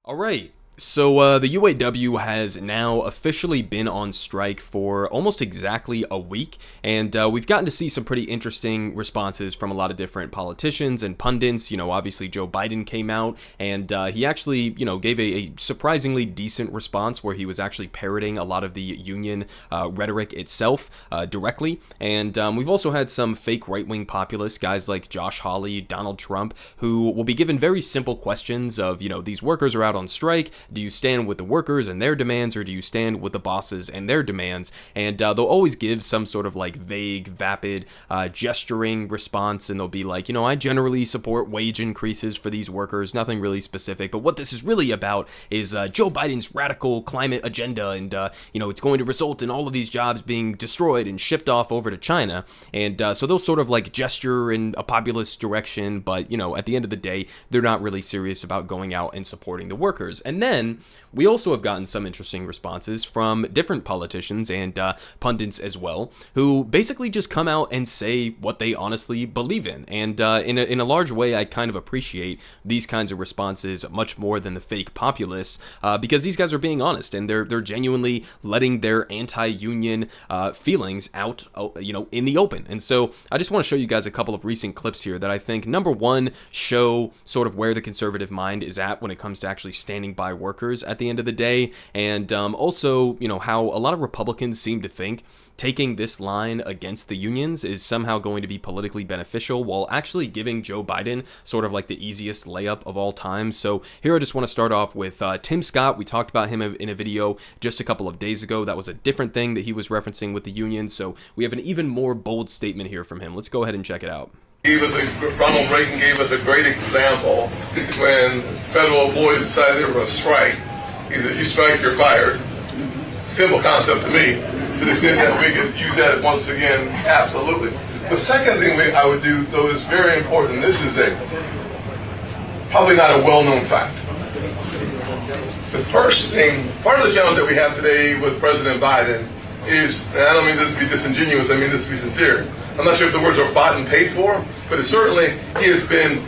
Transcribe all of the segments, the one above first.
All right. So the UAW has now officially been on strike for almost exactly a week, and we've gotten to see some pretty interesting responses from a lot of different politicians and pundits. Obviously Joe Biden came out, and he actually, gave a surprisingly decent response where he was actually parroting a lot of the union rhetoric itself directly. And we've also had some fake right-wing populists, guys like Josh Hawley, Donald Trump, who will be given very simple questions of, these workers are out on strike. Do you stand with the workers and their demands, or do you stand with the bosses and their demands? And they'll always give some sort of like vague, vapid, gesturing response, and they'll be like, I generally support wage increases for these workers, nothing really specific. But what this is really about is Joe Biden's radical climate agenda, and it's going to result in all of these jobs being destroyed and shipped off over to China. And so they'll sort of like gesture in a populist direction, but at the end of the day, they're not really serious about going out and supporting the workers. And then we also have gotten some interesting responses from different politicians and pundits as well, who basically just come out and say what they honestly believe in. And in a large way, I kind of appreciate these kinds of responses much more than the fake populists, because these guys are being honest, and they're genuinely letting their anti-union feelings out, in the open. And so I just want to show you guys a couple of recent clips here that I think, number one, show sort of where the conservative mind is at when it comes to actually standing by workers at the end of the day, and also, how a lot of Republicans seem to think taking this line against the unions is somehow going to be politically beneficial, while actually giving Joe Biden sort of like the easiest layup of all time. So here I just want to start off with Tim Scott. We talked about him in a video just a couple of days ago. That was a different thing that he was referencing with the unions. So we have an even more bold statement here from him. Let's go ahead and check it out. Ronald Reagan gave us a great example when federal employees decided they were going to strike. He said, you strike, you're fired. Simple concept to me. To the extent that we could use that once again, absolutely. The second thing I would do, though, is very important. This is probably not a well-known fact. The first thing, part of the challenge that we have today with President Biden is, and I don't mean this to be disingenuous, I mean this to be sincere. I'm not sure if the words are bought and paid for, but certainly he has been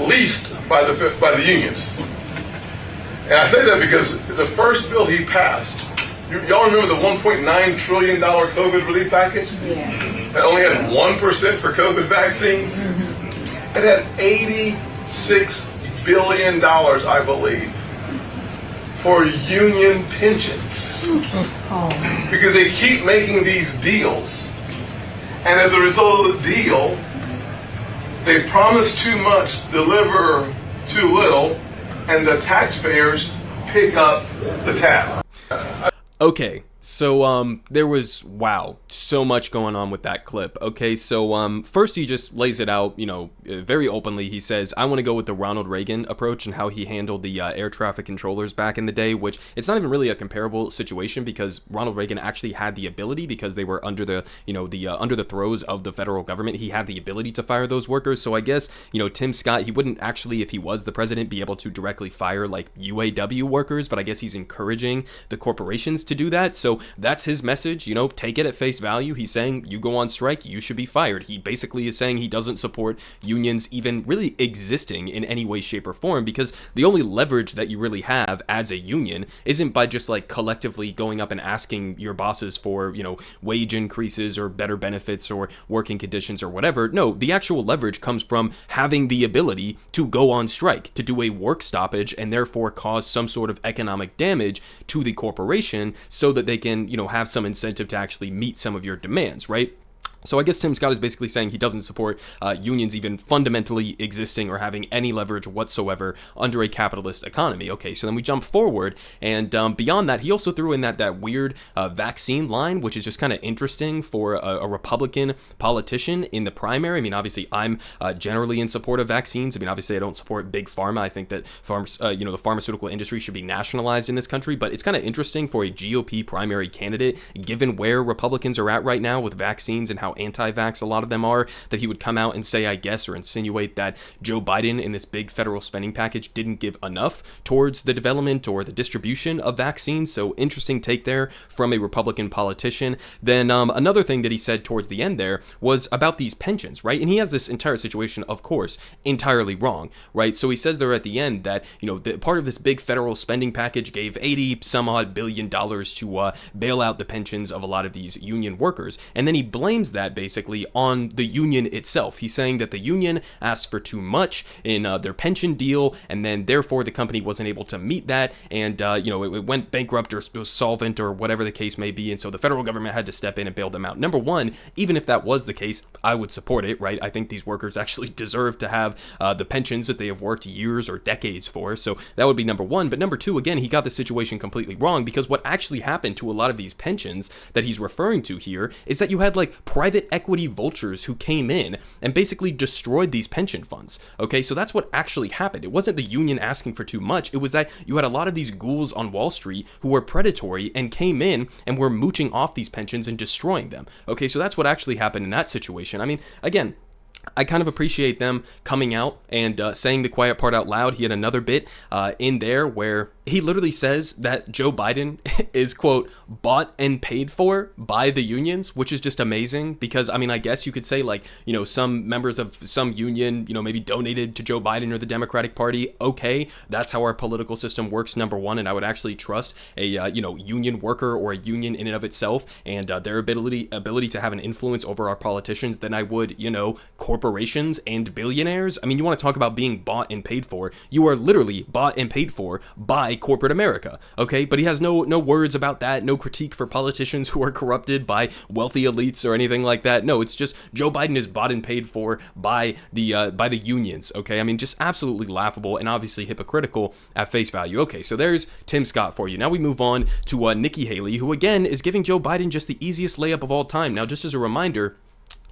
leased by the unions. And I say that because the first bill he passed, y'all remember the $1.9 trillion COVID relief package? Yeah. That only had 1% for COVID vaccines? It had $86 billion, I believe, for union pensions. Because they keep making these deals. And as a result of the deal, they promise too much, deliver too little, and the taxpayers pick up the tab. Okay, so there was, wow, so much going on with that clip. Okay, so first he just lays it out, very openly. He says, I want to go with the Ronald Reagan approach and how he handled the air traffic controllers back in the day, which it's not even really a comparable situation because Ronald Reagan actually had the ability, because they were under the, under the throes of the federal government. He had the ability to fire those workers. So I guess, Tim Scott, he wouldn't actually, if he was the president, be able to directly fire like UAW workers, but I guess he's encouraging the corporations to do that. So that's his message, take it at face value. He's saying you go on strike, you should be fired. He basically is saying he doesn't support unions even really existing in any way, shape, or form, because the only leverage that you really have as a union isn't by just like collectively going up and asking your bosses for, wage increases or better benefits or working conditions or whatever. No, the actual leverage comes from having the ability to go on strike, to do a work stoppage, and therefore cause some sort of economic damage to the corporation so that they can, have some incentive to actually meet some of your demands, right? So I guess Tim Scott is basically saying he doesn't support unions even fundamentally existing or having any leverage whatsoever under a capitalist economy. Okay, so then we jump forward, and beyond that, he also threw in that weird vaccine line, which is just kind of interesting for a Republican politician in the primary. I mean, obviously, I'm generally in support of vaccines. I mean, obviously, I don't support big pharma. I think that the pharmaceutical industry should be nationalized in this country. But it's kind of interesting for a GOP primary candidate, given where Republicans are at right now with vaccines and how how anti-vax a lot of them are, that he would come out and say, I guess, or insinuate that Joe Biden in this big federal spending package didn't give enough towards the development or the distribution of vaccines. So interesting take there from a Republican politician. Then another thing that he said towards the end there was about these pensions, right? And he has this entire situation, of course, entirely wrong, right? So he says there at the end that, part of this big federal spending package gave 80 some odd billion dollars to bail out the pensions of a lot of these union workers. And then he blames that basically on the union itself. He's saying that the union asked for too much in their pension deal, and then therefore the company wasn't able to meet that, and it went bankrupt or was solvent or whatever the case may be, and so the federal government had to step in and bail them out. Number one, even if that was the case, I would support it, right? I think these workers actually deserve to have the pensions that they have worked years or decades for, so that would be number one. But number two, again, he got the situation completely wrong, because what actually happened to a lot of these pensions that he's referring to here is that you had like private equity vultures who came in and basically destroyed these pension funds. Okay, so that's what actually happened. It wasn't the union asking for too much. It was that you had a lot of these ghouls on Wall Street who were predatory and came in and were mooching off these pensions and destroying them. Okay, so that's what actually happened in that situation. I mean, again, I kind of appreciate them coming out and saying the quiet part out loud. He had another bit in there where he literally says that Joe Biden is, quote, bought and paid for by the unions, which is just amazing because, I mean, I guess you could say like, some members of some union, maybe donated to Joe Biden or the Democratic Party. Okay, that's how our political system works, number one. And I would actually trust a, union worker or a union in and of itself and their ability to have an influence over our politicians than I would, corporations and billionaires. I mean, you want to talk about being bought and paid for. You are literally bought and paid for by corporate America, okay? But he has no words about that, no critique for politicians who are corrupted by wealthy elites or anything like that. No, it's just Joe Biden is bought and paid for by the unions, okay? I mean, just absolutely laughable and obviously hypocritical at face value. Okay, so there's Tim Scott for you. Now we move on to Nikki Haley, who again is giving Joe Biden just the easiest layup of all time. Now, just as a reminder,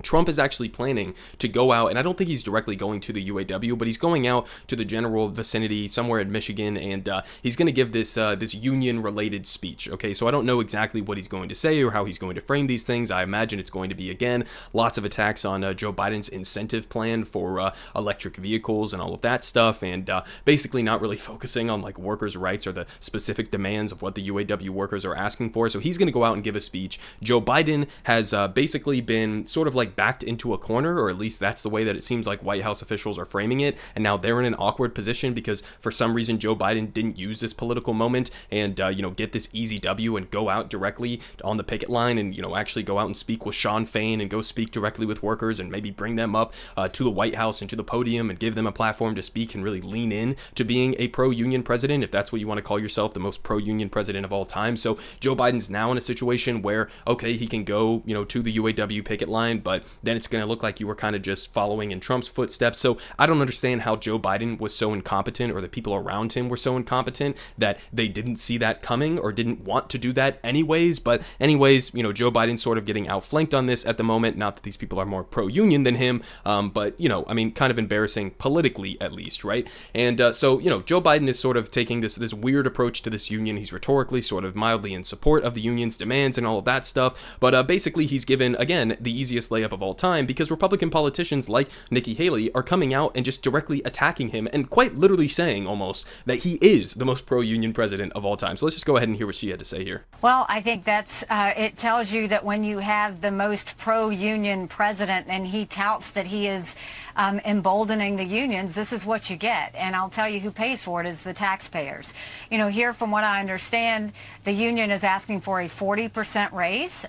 Trump is actually planning to go out, and I don't think he's directly going to the UAW, but he's going out to the general vicinity somewhere in Michigan, and he's going to give this union-related speech, okay? So I don't know exactly what he's going to say or how he's going to frame these things. I imagine it's going to be, again, lots of attacks on Joe Biden's incentive plan for electric vehicles and all of that stuff, and basically not really focusing on, like, workers' rights or the specific demands of what the UAW workers are asking for. So he's going to go out and give a speech. Joe Biden has basically been sort of like backed into a corner, or at least that's the way that it seems like White House officials are framing it, and now they're in an awkward position because for some reason Joe Biden didn't use this political moment and get this easy W and go out directly on the picket line and actually go out and speak with Sean Fain and go speak directly with workers and maybe bring them up to the White House and to the podium and give them a platform to speak and really lean in to being a pro-union president, if that's what you want to call yourself, the most pro-union president of all time. So Joe Biden's now in a situation where, okay, he can go to the UAW picket line, but then it's going to look like you were kind of just following in Trump's footsteps. So I don't understand how Joe Biden was so incompetent, or the people around him were so incompetent that they didn't see that coming or didn't want to do that anyways. But anyways, Joe Biden's sort of getting outflanked on this at the moment. Not that these people are more pro-union than him, but, I mean, kind of embarrassing politically at least, right? And so, Joe Biden is sort of taking this weird approach to this union. He's rhetorically sort of mildly in support of the union's demands and all of that stuff. But basically, he's given, again, the easiest layup of all time because Republican politicians like Nikki Haley are coming out and just directly attacking him and quite literally saying almost that he is the most pro-union president of all time. So let's just go ahead and hear what she had to say here. Well, I think that's it tells you that when you have the most pro-union president and he touts that he is emboldening the unions, this is what you get. And I'll tell you who pays for it is the taxpayers. Here, from what I understand, the union is asking for a 40% raise.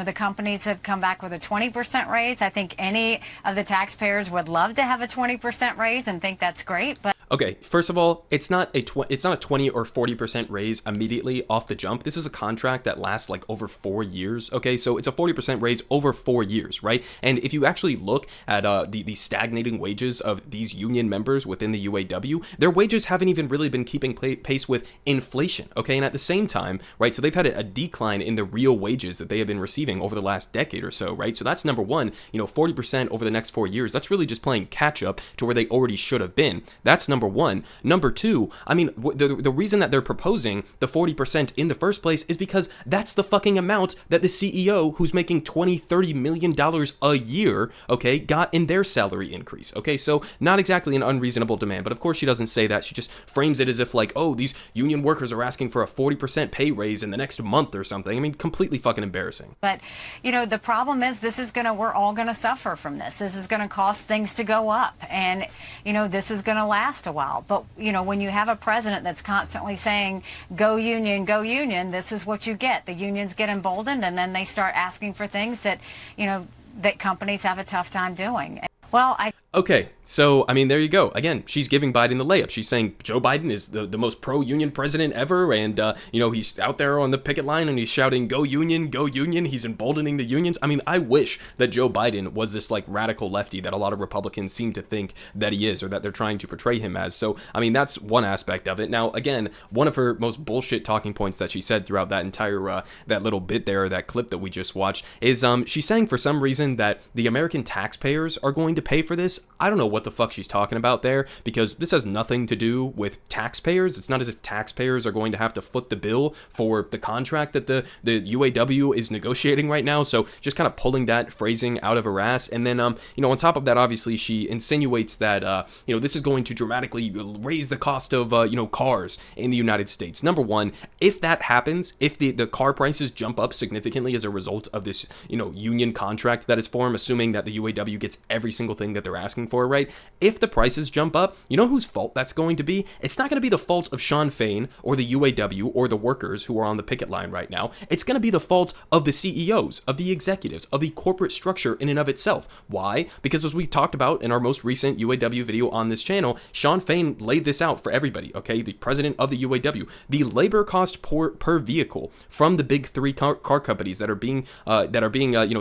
The companies have come back with a 20% raise. I think any of the taxpayers would love to have a 20% raise and think that's great. But okay, first of all, it's not a 20 or 40% raise immediately off the jump. This is a contract that lasts like over 4 years. Okay, so it's a 40% raise over 4 years, right? And if you actually look at the stagnating wages of these union members within the UAW, their wages haven't even really been keeping pace with inflation. Okay, and at the same time, right? So they've had a decline in the real wages that they have been receiving over the last decade or so, right? So that's number one. 40% over the next 4 years. That's really just playing catch up to where they already should have been. That's number number one. Number two, I mean, the reason that they're proposing the 40% in the first place is because that's the fucking amount that the CEO who's making $20-30 million a year, okay, got in their salary increase. Okay, so not exactly an unreasonable demand, but of course she doesn't say that. She just frames it as if like, oh, these union workers are asking for a 40% pay raise in the next month or something. I mean, completely fucking embarrassing. But, the problem is we're all going to suffer from this. This is going to cause things to go up. And, this is going to last a while. But, when you have a president that's constantly saying, go union, this is what you get. The unions get emboldened, and then they start asking for things that, that companies have a tough time doing. Well, Okay, so, I mean, there you go. Again, she's giving Biden the layup. She's saying Joe Biden is the most pro-union president ever, and, he's out there on the picket line, and he's shouting, go union, go union. He's emboldening the unions. I mean, I wish that Joe Biden was this, like, radical lefty that a lot of Republicans seem to think that he is, or that they're trying to portray him as. So, I mean, that's one aspect of it. Now, again, one of her most bullshit talking points that she said throughout that entire, that little bit there, that clip that we just watched, is, she's saying for some reason that the American taxpayers are going to pay for this. I don't know what the fuck she's talking about there, because this has nothing to do with taxpayers. It's not as if taxpayers are going to have to foot the bill for the contract that the UAW is negotiating right now. So just kind of pulling that phrasing out of her ass. And then, on top of that, obviously, she insinuates that, this is going to dramatically raise the cost of, cars in the United States. Number one, if that happens, if the car prices jump up significantly as a result of this, union contract that is formed, assuming that the UAW gets every single thing that they're asking for, right? If the prices jump up, you know whose fault that's going to be? It's not going to be the fault of Sean Fain or the UAW or the workers who are on the picket line right now. It's going to be the fault of the CEOs, of the executives, of the corporate structure in and of itself. Why? Because as we talked about in our most recent UAW video on this channel, Sean Fain laid this out for everybody, okay? The president of the UAW. The labor cost per vehicle from the big three car companies that are being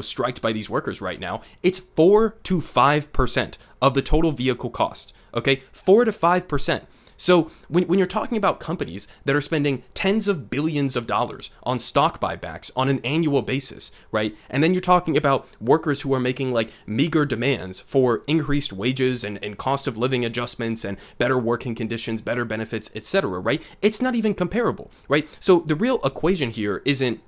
striked by these workers right now, it's 4 to 5% of the total vehicle cost, okay? 4 to 5%. So when you're talking about companies that are spending tens of billions of dollars on stock buybacks on an annual basis, right? And then you're talking about workers who are making like meager demands for increased wages and cost of living adjustments and better working conditions, better benefits, etc., right? It's not even comparable, right? So the real equation here isn't,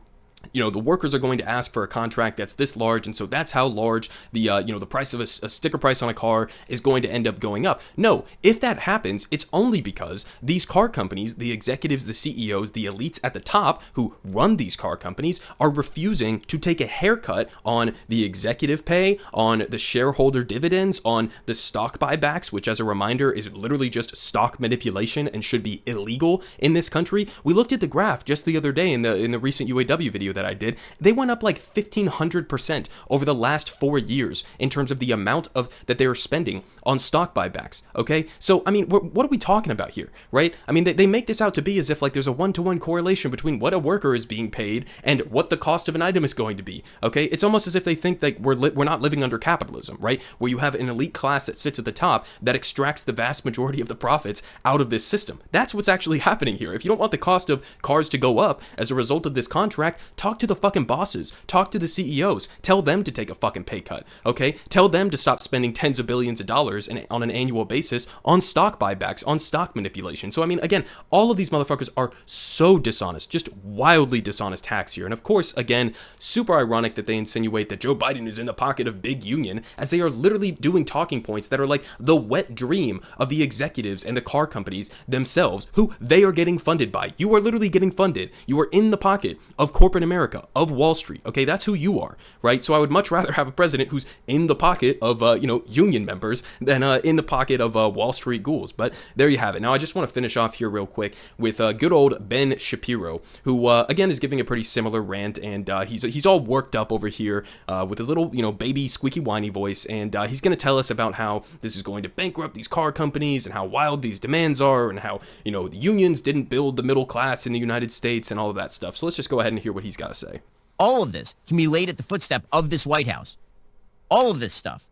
the workers are going to ask for a contract that's this large, and so that's how large the the price of a sticker price on a car is going to end up going up. No, if that happens, it's only because these car companies, the executives, the CEOs, the elites at the top who run these car companies are refusing to take a haircut on the executive pay, on the shareholder dividends, on the stock buybacks, which as a reminder is literally just stock manipulation and should be illegal in this country. We looked at the graph just the other day in the recent UAW video that I did. They went up like 1,500% over the last 4 years in terms of the amount that they are spending on stock buybacks. Okay, so I mean, what are we talking about here, right? I mean, they make this out to be as if like there's a one-to-one correlation between what a worker is being paid and what the cost of an item is going to be. Okay, it's almost as if they think that we're not living under capitalism, right? Where you have an elite class that sits at the top that extracts the vast majority of the profits out of this system. That's what's actually happening here. If you don't want the cost of cars to go up as a result of this contract, talk to the fucking bosses, talk to the CEOs, tell them to take a fucking pay cut, okay? Tell them to stop spending tens of billions of dollars on an annual basis on stock buybacks, on stock manipulation. So, I mean, again, all of these motherfuckers are so dishonest, just wildly dishonest hacks here. And of course, again, super ironic that they insinuate that Joe Biden is in the pocket of big union, as they are literally doing talking points that are like the wet dream of the executives and the car companies themselves, who they are getting funded by. You are literally getting funded. You are in the pocket of corporate America, of Wall Street, okay? That's who you are, right? So I would much rather have a president who's in the pocket of, union members than in the pocket of Wall Street ghouls. But there you have it. Now, I just want to finish off here real quick with good old Ben Shapiro, who, again, is giving a pretty similar rant, and he's all worked up over here with his little, baby squeaky whiny voice, and he's going to tell us about how this is going to bankrupt these car companies and how wild these demands are and how, the unions didn't build the middle class in the United States and all of that stuff. So let's just go ahead and hear what he's got to say. All of this can be laid at the footstep of this White House. All of this stuff.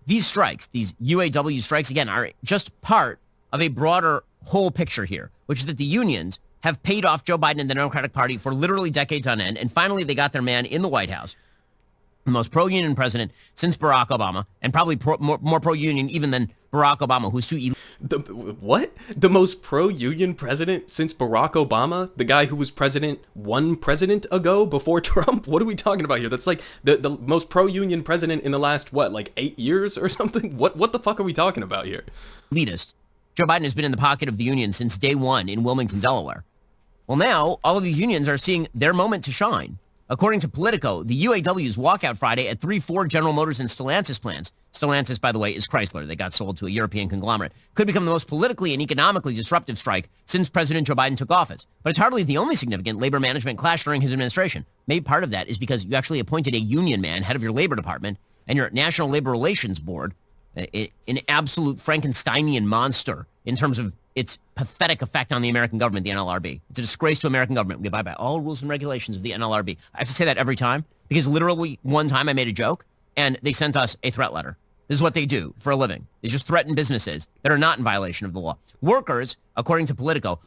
These strikes, these UAW strikes, again, are just part of a broader whole picture here, which is that the unions have paid off Joe Biden and the Democratic Party for literally decades on end, and finally they got their man in the White House. the most pro-union president since Barack Obama, and probably more pro-union even than Barack Obama, who's too What? The most pro-union president since Barack Obama? The guy who was one president ago before Trump? What are we talking about here? That's like the most pro-union president in the last, what, like 8 years or something? What the fuck are we talking about here? elitist. Joe Biden has been in the pocket of the union since day one in Wilmington, Delaware. Well, now all of these unions are seeing their moment to shine. According to Politico, the UAW's walkout Friday at 3 Ford, General Motors, and Stellantis plants, Stellantis, by the way, is Chrysler. They got sold to a European conglomerate, could become the most politically and economically disruptive strike since President Joe Biden took office. But it's hardly the only significant labor management clash during his administration. Maybe part of that is because you actually appointed a union man head of your labor department and your National Labor Relations Board, an absolute Frankensteinian monster in terms of its pathetic effect on the American government, the NLRB. It's a disgrace to American government. We abide by all rules and regulations of the NLRB. I have to say that every time because literally one time I made a joke and they sent us a threat letter. This is what they do for a living. They just threaten businesses that are not in violation of the law. Workers, according to Politico.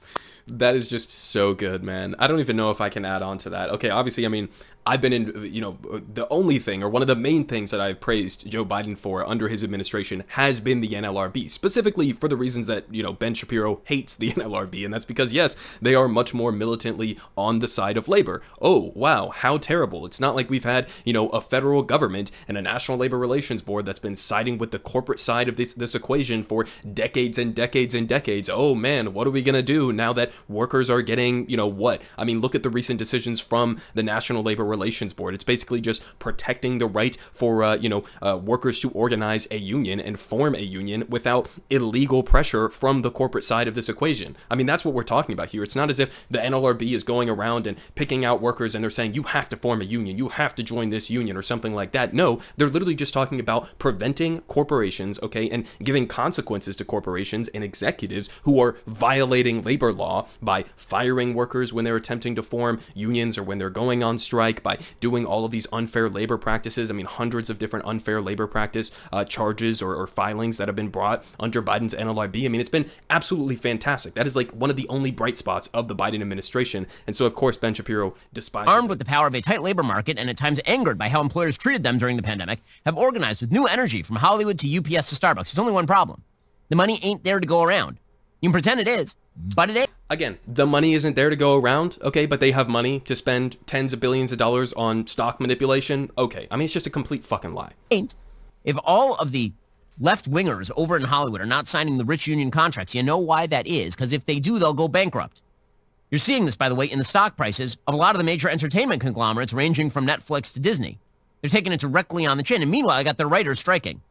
That is just so good, man. I don't even know if I can add on to that. Okay, obviously, I mean, I've been in, the only thing or one of the main things that I've praised Joe Biden for under his administration has been the NLRB, specifically for the reasons that, Ben Shapiro hates the NLRB. And that's because, yes, they are much more militantly on the side of labor. Oh, wow, how terrible. It's not like we've had, a federal government and a National Labor Relations Board that's been siding with the corporate side of this equation for decades and decades and decades. Oh, man, what are we going to do now that workers are getting, what? I mean, look at the recent decisions from the National Labor Relations Board. It's basically just protecting the right for, workers to organize a union and form a union without illegal pressure from the corporate side of this equation. I mean, that's what we're talking about here. It's not as if the NLRB is going around and picking out workers and they're saying, you have to form a union, you have to join this union or something like that. No, they're literally just talking about preventing corporations, okay, and giving consequences to corporations and executives who are violating labor law by firing workers when they're attempting to form unions or when they're going on strike, by doing all of these unfair labor practices. I mean, hundreds of different unfair labor practice charges or filings that have been brought under Biden's NLRB. I mean, it's been absolutely fantastic. That is like one of the only bright spots of the Biden administration. And so, of course, Ben Shapiro despises armed with the power of a tight labor market and at times angered by how employers treated them during the pandemic, have organized with new energy from Hollywood to UPS to Starbucks. There's only one problem. The money ain't there to go around. You can pretend it is, but it ain't. Again, the money isn't there to go around, okay, but they have money to spend tens of billions of dollars on stock manipulation. Okay, I mean, it's just a complete fucking lie. If all of the left-wingers over in Hollywood are not signing the rich union contracts, you know why that is, because if they do, they'll go bankrupt. You're seeing this, by the way, in the stock prices of a lot of the major entertainment conglomerates ranging from Netflix to Disney. They're taking it directly on the chin, and meanwhile, I got their writers striking.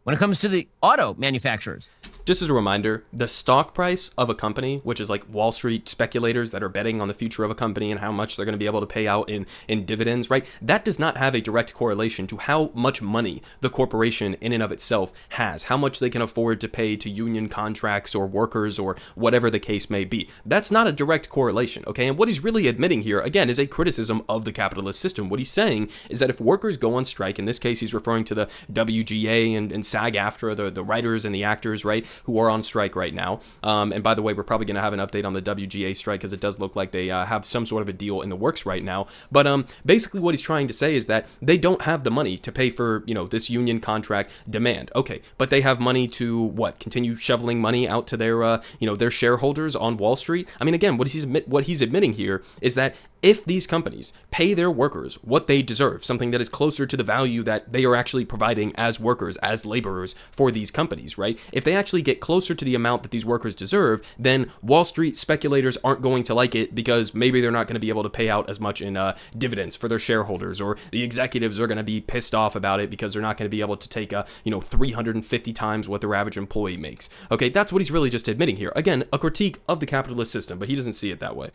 When it comes to the auto manufacturers, just as a reminder, the stock price of a company, which is like Wall Street speculators that are betting on the future of a company and how much they're going to be able to pay out in dividends, right? That does not have a direct correlation to how much money the corporation in and of itself has, how much they can afford to pay to union contracts or workers or whatever the case may be. That's not a direct correlation, okay? And what he's really admitting here, again, is a criticism of the capitalist system. What he's saying is that if workers go on strike, in this case, he's referring to the WGA and SAG-AFTRA, the writers and the actors, right, who are on strike right now. And by the way, we're probably going to have an update on the WGA strike because it does look like they have some sort of a deal in the works right now. But basically what he's trying to say is that they don't have the money to pay for, this union contract demand. Okay, but they have money to, what, continue shoveling money out to their, their shareholders on Wall Street? I mean, again, what he's admitting here is that if these companies pay their workers what they deserve, something that is closer to the value that they are actually providing as workers, as laborers for these companies, right? If they actually get closer to the amount that these workers deserve, then Wall Street speculators aren't going to like it because maybe they're not going to be able to pay out as much in dividends for their shareholders, or the executives are going to be pissed off about it because they're not going to be able to take 350 times what their average employee makes. Okay, that's what he's really just admitting here. Again, a critique of the capitalist system, but he doesn't see it that way.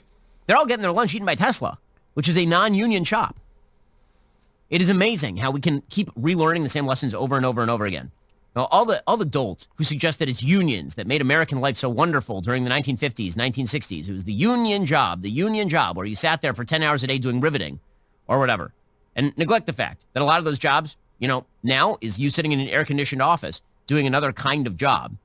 They're all getting their lunch eaten by Tesla, which is a non-union shop. It is amazing how we can keep relearning the same lessons over and over and over again. Now, all the dolts who suggest that it's unions that made American life so wonderful during the 1950s, 1960s, it was the union job, where you sat there for 10 hours a day doing riveting or whatever, and neglect the fact that a lot of those jobs, now is you sitting in an air-conditioned office doing another kind of job,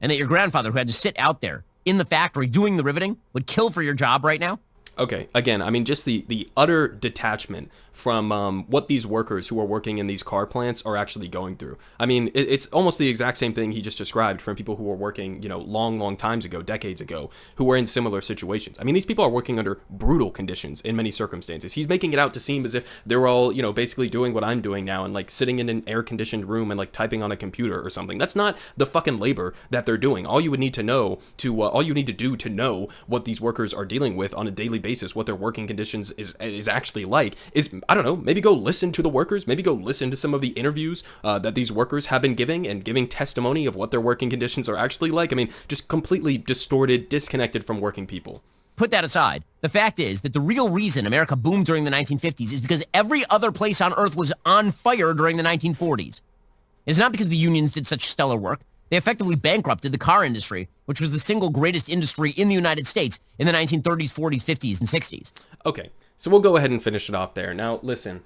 and that your grandfather who had to sit out there in the factory doing the riveting would kill for your job right now. Okay, again, I mean, just the utter detachment from what these workers who are working in these car plants are actually going through. I mean, it's almost the exact same thing he just described from people who were working, long times ago, decades ago, who were in similar situations. I mean, these people are working under brutal conditions in many circumstances. He's making it out to seem as if they're all, basically doing what I'm doing now and like sitting in an air-conditioned room and like typing on a computer or something. That's not the fucking labor that they're doing. All you would need to know all you need to do to know what these workers are dealing with on a daily basis, what their working conditions is actually like, is, I don't know, maybe go listen to the workers, maybe go listen to some of the interviews that these workers have been giving testimony of what their working conditions are actually like. I mean, just completely distorted, disconnected from working people. Put that aside. The fact is that the real reason America boomed during the 1950s is because every other place on earth was on fire during the 1940s. It's not because the unions did such stellar work. They effectively bankrupted the car industry, which was the single greatest industry in the United States in the 1930s, 40s, 50s, and 60s. Okay, so we'll go ahead and finish it off there. Now, listen,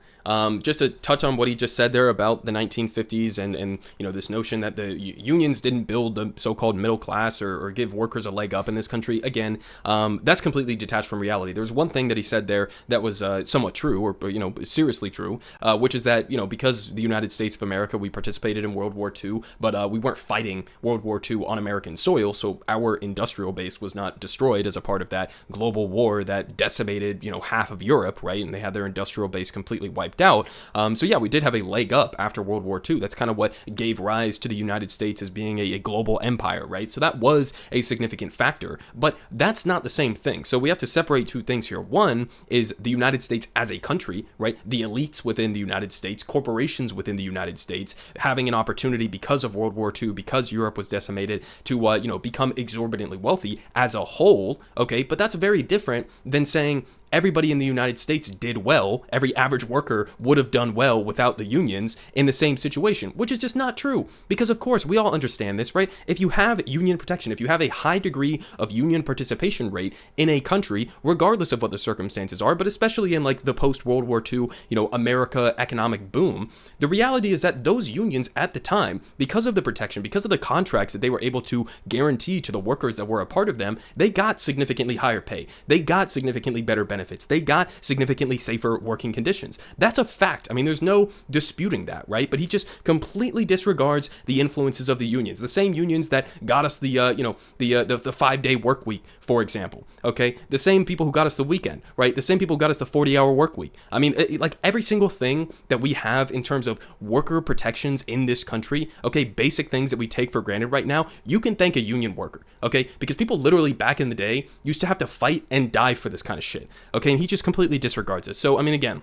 just to touch on what he just said there about the 1950s and this notion that the unions didn't build the so-called middle class or give workers a leg up in this country. Again, that's completely detached from reality. There's one thing that he said there that was somewhat true, or seriously true, which is that because the United States of America, we participated in World War II, but we weren't fighting World War II on American soil, so our industrial base was not destroyed as a part of that global war that decimated half of Europe, right? And they had their industrial base completely wiped out. So yeah, we did have a leg up after World War II. That's kind of what gave rise to the United States as being a global empire, right? So that was a significant factor, but that's not the same thing. So we have to separate two things here. One is the United States as a country, right? The elites within the United States, corporations within the United States, having an opportunity because of World War II, because Europe was decimated, to become exorbitantly wealthy as a whole, okay? But that's very different than saying everybody in the United States did well. Every average worker would have done well without the unions in the same situation, which is just not true. Because of course, we all understand this, right? If you have union protection, if you have a high degree of union participation rate in a country, regardless of what the circumstances are, but especially in like the post-World War II, America economic boom, the reality is that those unions at the time, because of the protection, because of the contracts that they were able to guarantee to the workers that were a part of them, they got significantly higher pay. They got significantly better benefits. They got significantly safer working conditions. That's a fact. I mean, there's no disputing that, right? But he just completely disregards the influences of the unions, the same unions that got us the 5-day work week, for example. Okay, the same people who got us the weekend, right? The same people who got us the 40-hour work week. I mean, like every single thing that we have in terms of worker protections in this country, okay, basic things that we take for granted right now, you can thank a union worker, okay? Because people literally back in the day used to have to fight and die for this kind of shit. Okay, and he just completely disregards it. So, I mean, again,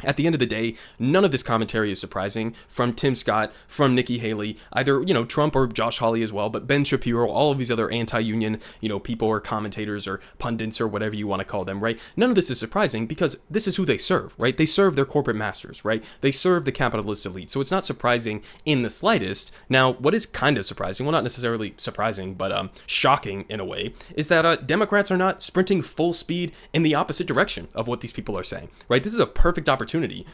at the end of the day, none of this commentary is surprising from Tim Scott, from Nikki Haley, either, Trump or Josh Hawley as well, but Ben Shapiro, all of these other anti-union, people or commentators or pundits or whatever you want to call them, right? None of this is surprising because this is who they serve, right? They serve their corporate masters, right? They serve the capitalist elite. So it's not surprising in the slightest. Now, what is kind of surprising, well, not necessarily surprising, but shocking in a way, is that Democrats are not sprinting full speed in the opposite direction of what these people are saying, right? This is a perfect opportunity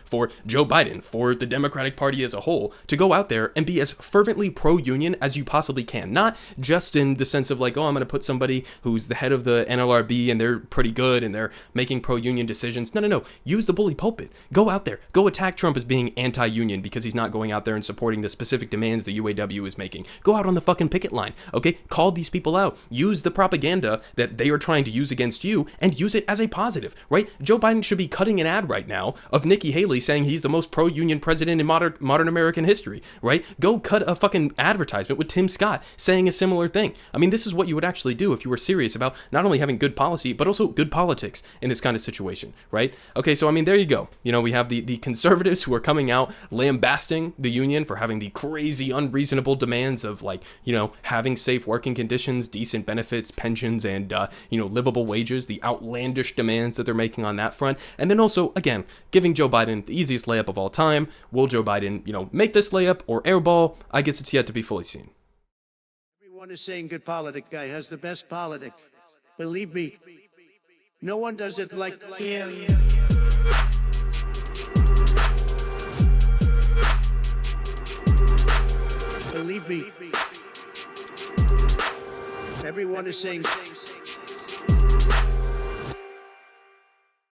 for Joe Biden, for the Democratic Party as a whole, to go out there and be as fervently pro-union as you possibly can. Not just in the sense of like, oh, I'm going to put somebody who's the head of the NLRB and they're pretty good and they're making pro-union decisions. No. Use the bully pulpit. Go out there. Go attack Trump as being anti-union because he's not going out there and supporting the specific demands the UAW is making. Go out on the fucking picket line, okay? Call these people out. Use the propaganda that they are trying to use against you and use it as a positive, right? Joe Biden should be cutting an ad right now of Nikki Haley saying he's the most pro-union president in modern American history, right? Go cut a fucking advertisement with Tim Scott saying a similar thing. I mean, this is what you would actually do if you were serious about not only having good policy, but also good politics in this kind of situation, right? Okay, so I mean, there you go. We have the conservatives who are coming out lambasting the union for having the crazy, unreasonable demands of like, having safe working conditions, decent benefits, pensions, and, livable wages, the outlandish demands that they're making on that front. And then also, again, giving Joe Biden the easiest layup of all time. Will Joe Biden, make this layup or airball? I guess it's yet to be fully seen. Everyone is saying good politic guy has the best politic. Believe me, no one does it like him. Believe me, everyone is saying